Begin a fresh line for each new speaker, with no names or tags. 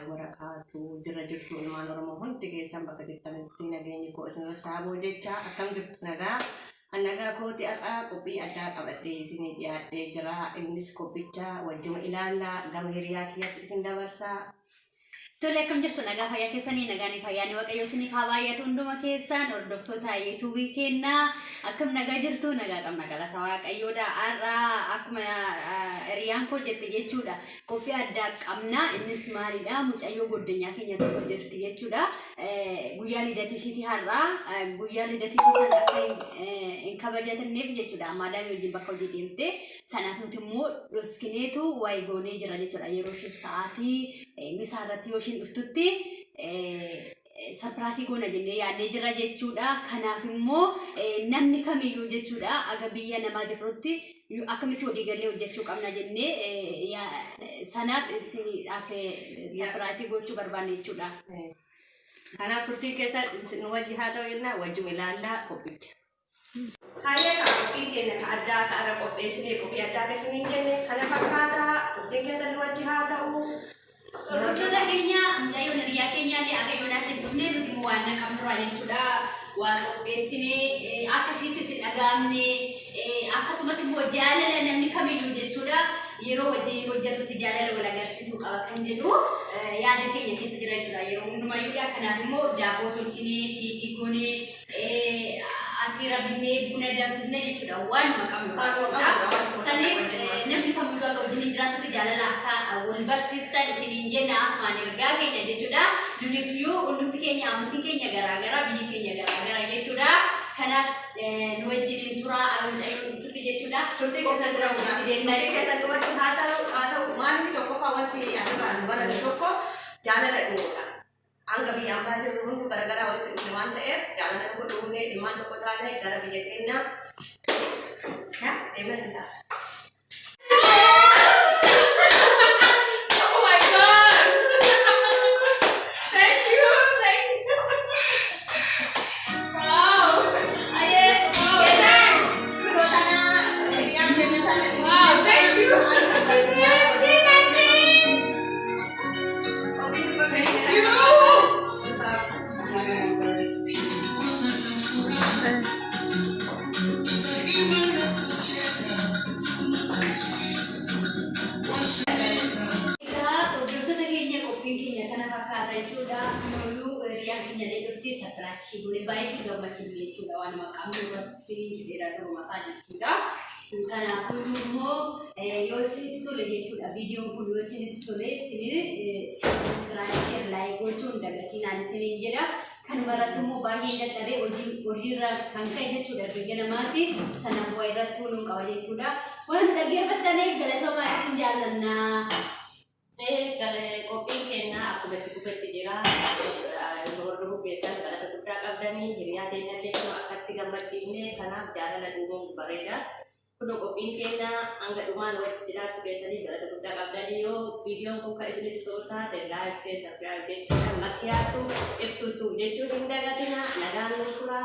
wabarakatuh. Jira jirtu ilmaan Oromoo hundi keessan bakka jirtanitti nageenyi koo isinirra taaboo jecha akkam jirtu nagaa. Annagaa kooti har'aa qophii addaa qabadhee isinii dhiyaadhee jira. Innis qophicha wajjuma ilaallaa gama hiriyaatti isin dabarsaa.
Tole akkam jirtu nagaa fayyaa keessanii nagaanii fayyaanii waaqayyo isiniif haa baay'atu hunduma keessan hordoftoota YouTube kennaa akkam nagaa jirtu nagaa qabna galata waaqayyoodha har'aa akkuma hiriyaan koo jette jechuudha qophii addaa qabna innis maalidha mucayyoo goddanyaa keenya tokko jirti jechuudha guyyaa lidatii ishiitii har'aa guyyaa lidatii san akka hin kabajatanneef jechuudha maadaamii wajjin bakka hojii deemte sanaaf nuti immoo dhoskineetu waa'ee goonee jira jechuudha yeroo sa'aatii misaarratti yoo dhuftutti sapiraasii goona jennee yaadnee jira jechuudha. Kanaaf immoo namni kamiyyuu jechuudha aga biyya namaa jirrutti akkamitti walii galee hojjechuu qabna jennee sanaaf isiniidhaaf sapiraasii gochuu barbaanne jechuudha.
Kanaaf turtii keessa isin wajji haa ta'u jennaa wajjuma ilaallaa qophicha. Haaya qophiin keenya ka addaa ka irra qopheessinee qophii addaa keessanii jenne kana fakkaataa turtiin keessa wajji haa ta'u.
Hordoftoota keenya mucayyoo hiriyaa keenyaallee akka yoonaatti dhufnee nuti immoo waan qabnurraa jechuudha waan qopheessinee akkasitti si dhagaamne akkasumas immoo jaalala namni kamiyyuu jechuudha yeroo wajjin hojjetutti jaalala wal agarsiisuu qaba kan jedhu yaada keenya keessa jira jechuudha yeroo hundumayyuudha kanaaf immoo daaboo tolchinee tiitii goonee asiira binnee buna danfifnee jechuudha waanuma qabnu saniif namni kamiyyuu akka wajjin jiraatutti jaalala akka wal barsiistan isiniin jenna asumaan ergaa keenya jechuudha nuti hundumti keenya amantii keenya garaagaraa biyyi keenya garaagaraa jechuudha kanaaf nu wajjin turaa mucayyoo dhuftutti jechuudha
turtii keessan duratti haa ta'u maalumni tokkoffaa wanti asirraa nu baran tokko jaalala dhuunfaa hanga biyya ambaa jirru hundi garaagaraa walitti dhufne waan ta'eef jaalala tokko dhuunfee ilmaan tokko taane gara biyya keenyaa deemaa danda'a.
Shibune baay'ee gammachuu jechuudha waan maqaan duratti siniin jedheera duruma isaa jechuudha. Kanaafuu immoo yoo isinitti tole jechuudha viidiyoon kun yoo isinitti tole isinii subscribe like gochuun dagatinaan isiniin jedha. Kanuma irratti immoo baay'ee dadhabee hojiirraa kan ka'e jechuudha biyya namaati sanaaf waa irratti kunuun qaba jechuudha. Waan dhaggeeffattaniif galatoomaa isin jaallanna.
Qophiin keenya akkuma itti dhufetti jira. Hordofuu keessan galata guddaa qabdanii hiriyaa keenyallee kun akkatti gammachiifne kanaaf jaalala dhuumuun bareeda. Kun qophiin keenya hanga dhumaan walitti jiraachuu keessanii galata guddaa qabdanii yoo viidiyoon kun kan isinitti tolu taate like, share, subscribe jechuudha. Makkiyaatu ibsuutu jechuun hin dagatina nagaan nuuf tura.